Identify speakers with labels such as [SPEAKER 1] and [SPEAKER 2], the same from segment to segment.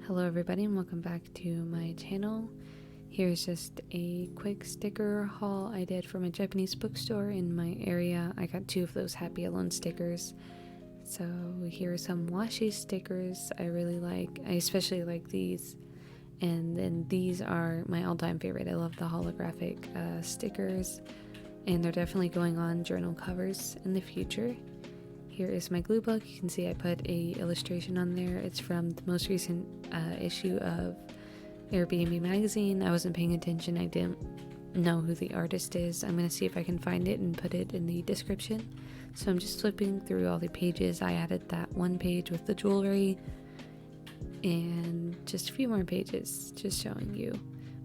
[SPEAKER 1] Hello everybody and welcome back to my channel. Here's just a quick sticker haul I did from a Japanese bookstore in my area. I got 2 of those Happy Alone stickers. So here are some washi stickers I really like. I especially like these. And then these are my all-time favorite. I love the holographic stickers, and they're definitely going on journal covers in the future. Here is my glue book. You can see I put a illustration on there. It's from the most recent issue of Airbnb magazine. I wasn't paying attention. I didn't know who the artist is. I'm going to see if I can find it and put it in the description. So I'm just flipping through all the pages. I added that one page with the jewelry and just a few more pages just showing you.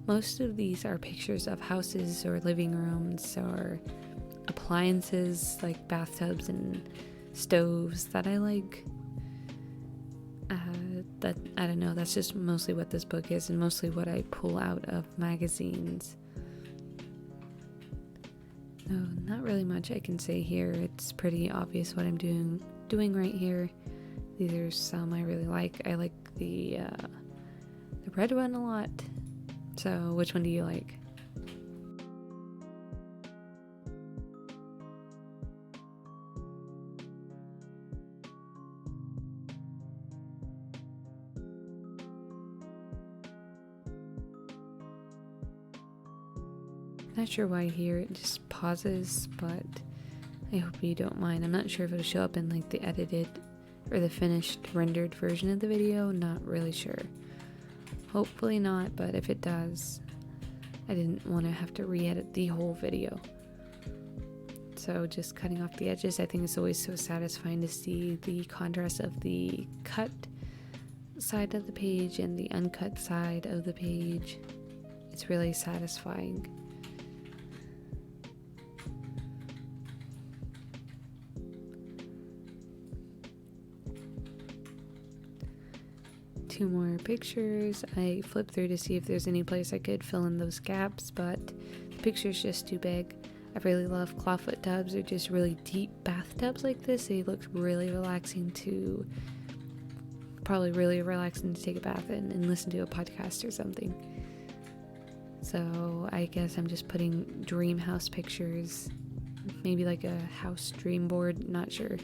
[SPEAKER 1] Most of these are pictures of houses or living rooms or appliances like bathtubs and stoves that I like. That I don't know, that's just mostly what this book is and mostly what I pull out of magazines. No, not really much I can say here. It's pretty obvious what I'm doing right here. These are some I really like. I like the red one a lot. So which one do you like? Not sure why here it just pauses, but I hope you don't mind. I'm not sure if it'll show up in like the edited or the finished rendered version of the video. Not really sure. Hopefully not, but if it does, I didn't want to have to re-edit the whole video. So just cutting off the edges, I think it's always so satisfying to see the contrast of the cut side of the page and the uncut side of the page. It's really satisfying. Two more pictures. I flipped through to see if there's any place I could fill in those gaps, but the picture's just too big. I really love clawfoot tubs or just really deep bathtubs like this. They look really relaxing to, probably really relaxing to take a bath in and listen to a podcast or something. So I guess I'm just putting dream house pictures, maybe like a house dream board, not sure.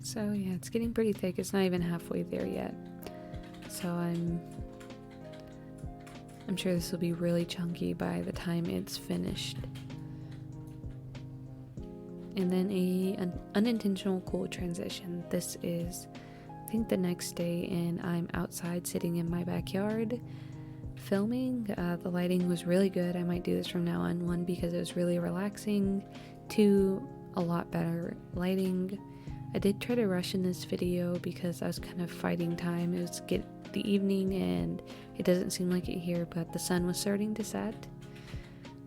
[SPEAKER 1] So yeah, it's getting pretty thick. It's not even halfway there yet. So I'm sure this will be really chunky by the time it's finished. And then an unintentional cool transition. This is, I think, the next day, and I'm outside sitting in my backyard filming. The lighting was really good. I might do this from now on. 1, because it was really relaxing. 2, a lot better lighting. I did try to rush in this video because I was kind of fighting time. It was the evening and it doesn't seem like it here, but the sun was starting to set.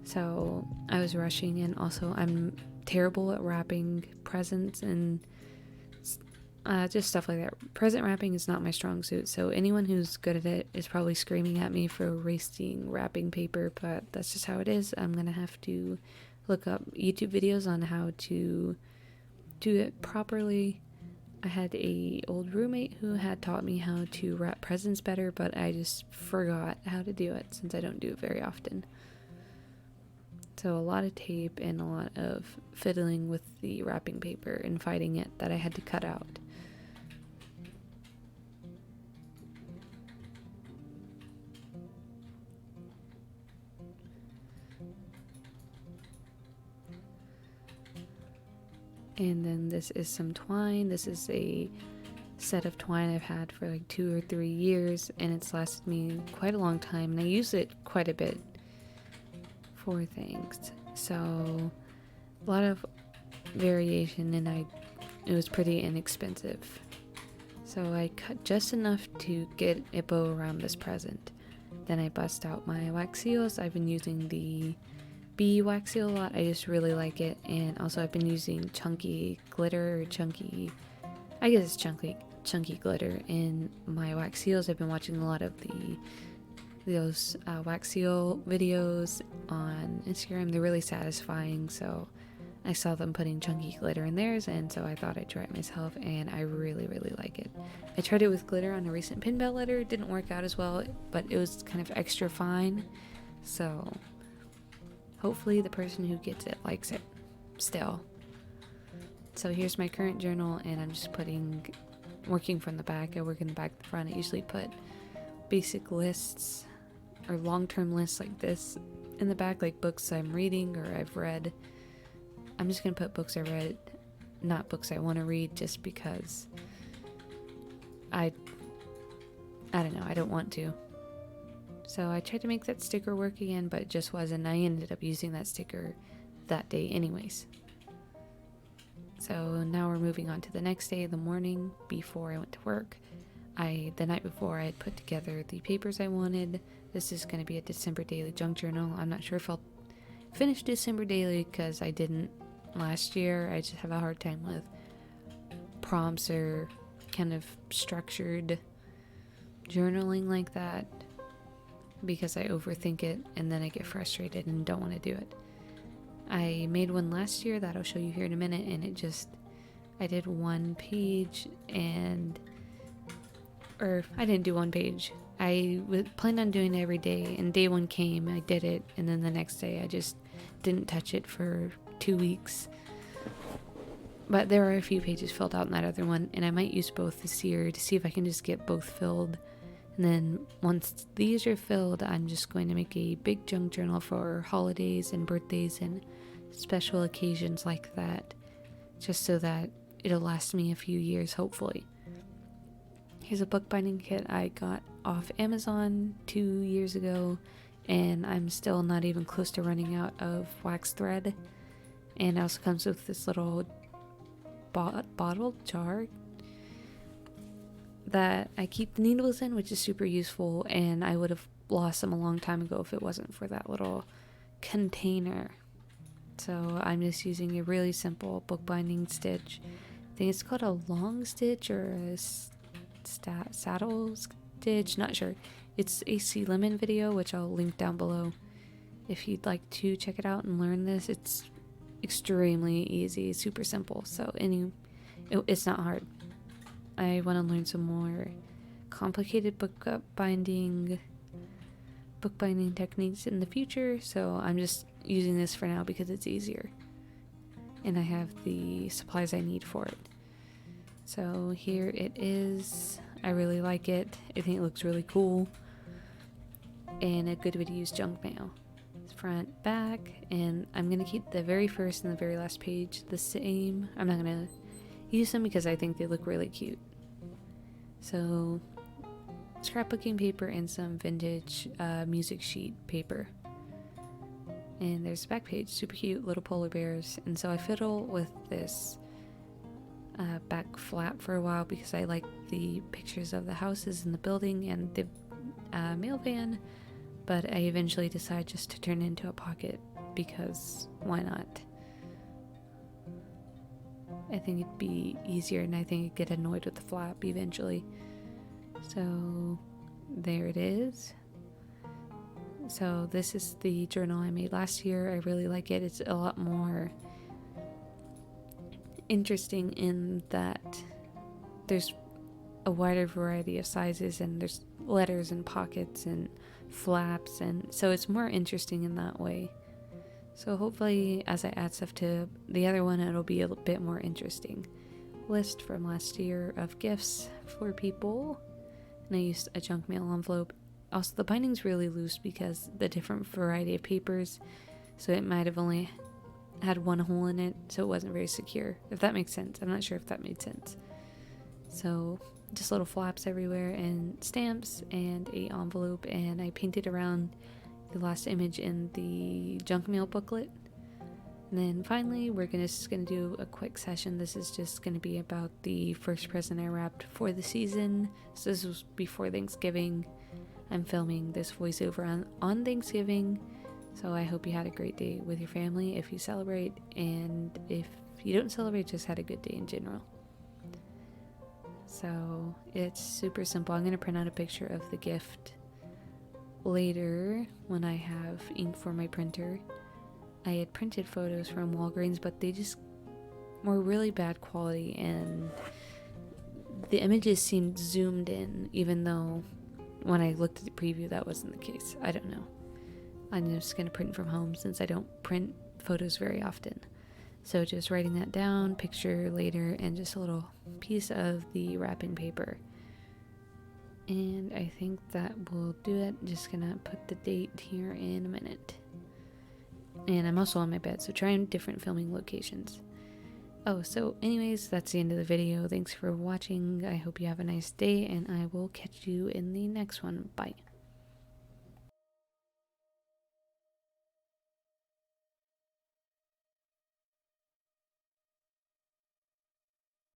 [SPEAKER 1] So I was rushing, and also I'm terrible at wrapping presents and just stuff like that. Present wrapping is not my strong suit, so anyone who's good at it is probably screaming at me for wasting wrapping paper, but that's just how it is. I'm gonna have to look up YouTube videos on how to do it properly. I had a old roommate who had taught me how to wrap presents better, but I just forgot how to do it since I don't do it very often. So a lot of tape and a lot of fiddling with the wrapping paper and fighting it that I had to cut out. And then this is some twine. This is a set of twine I've had for like 2 or 3 years, and it's lasted me quite a long time, and I use it quite a bit for things. So a lot of variation, and it was pretty inexpensive. So I cut just enough to get a bow around this present. Then I bust out my wax seals. I've been using the bee wax seal a lot. I just really like it. And also I've been using chunky glitter, or chunky, I guess it's chunky glitter in my wax seals. I've been watching a lot of those wax seal videos on Instagram. They're really satisfying, so I saw them putting chunky glitter in theirs, and so I thought I'd try it myself, and I really, really like it. I tried it with glitter on a recent pin belt letter. It didn't work out as well, but it was kind of extra fine, so hopefully the person who gets it likes it still. So here's my current journal, and I'm just working from the back. I work in the back, the front. I usually put basic lists or long-term lists like this in the back, like books I'm reading or I've read. I'm just gonna put books I read, not books I want to read, just because I don't know, I don't want to. So I tried to make that sticker work again, but it just wasn't. I ended up using that sticker that day anyways. So now we're moving on to the next day, the morning before I went to work. The night before, I had put together the papers I wanted. This is going to be a December daily junk journal. I'm not sure if I'll finish December daily because I didn't last year. I just have a hard time with prompts or kind of structured journaling like that because I overthink it and then I get frustrated and don't want to do it. I made one last year that I'll show you here in a minute, and I did one page or I didn't do one page. I planned on doing it every day, and day one came, I did it, and then the next day I just didn't touch it for 2 weeks. But there are a few pages filled out in that other one, and I might use both this year to see if I can just get both filled. And then once these are filled, I'm just going to make a big junk journal for holidays and birthdays and special occasions like that, just so that it'll last me a few years, hopefully. Here's a bookbinding kit I got off Amazon 2 years ago, and I'm still not even close to running out of wax thread. And it also comes with this little bottle jar that I keep the needles in, which is super useful, and I would have lost them a long time ago if it wasn't for that little container. So I'm just using a really simple bookbinding stitch. I think it's called a long stitch or a saddle stitch, not sure. It's a Sea Lemon video, which I'll link down below if you'd like to check it out and learn this. It's extremely easy, super simple, so it's not hard. I want to learn some more complicated bookbinding techniques in the future, so I'm just using this for now because it's easier and I have the supplies I need for it. So here it is. I really like it. I think it looks really cool and a good way to use junk mail. Front, back, and I'm going to keep the very first and the very last page the same. I'm not going to use them because I think they look really cute. So scrapbooking paper and some vintage music sheet paper. And there's the back page, super cute little polar bears. And so I fiddle with this back flap for a while because I like the pictures of the houses and the building and the mail van, but I eventually decide just to turn it into a pocket because why not? I think it'd be easier, and I think I'd get annoyed with the flap eventually. So there it is. So this is the journal I made last year. I really like it. It's a lot more interesting in that there's a wider variety of sizes, and there's letters and pockets and flaps, and so it's more interesting in that way. So hopefully as I add stuff to the other one, it'll be a bit more interesting. List from last year of gifts for people, and I used a junk mail envelope. Also, the binding's really loose because the different variety of papers, so it might have only had one hole in it, so it wasn't very secure, if that makes sense. I'm not sure if that made sense. So just little flaps everywhere and stamps and a envelope, and I painted around the last image in the junk mail booklet. And then finally we're just gonna do a quick session. This is just gonna be about the first present I wrapped for the season. So this was before Thanksgiving. I'm filming this voiceover on Thanksgiving, so I hope you had a great day with your family if you celebrate, and if you don't celebrate, just had a good day in general. So it's super simple. I'm gonna print out a picture of the gift later when I have ink for my printer. I had printed photos from Walgreens, but they just were really bad quality, and the images seemed zoomed in, even though when I looked at the preview that wasn't the case. I don't know. I'm just gonna print from home since I don't print photos very often. So just writing that down, picture later, and just a little piece of the wrapping paper. And I think that will do it. Just gonna put the date here in a minute. And I'm also on my bed, so trying different filming locations. Oh, so anyways, that's the end of the video. Thanks for watching. I hope you have a nice day, and I will catch you in the next one. Bye.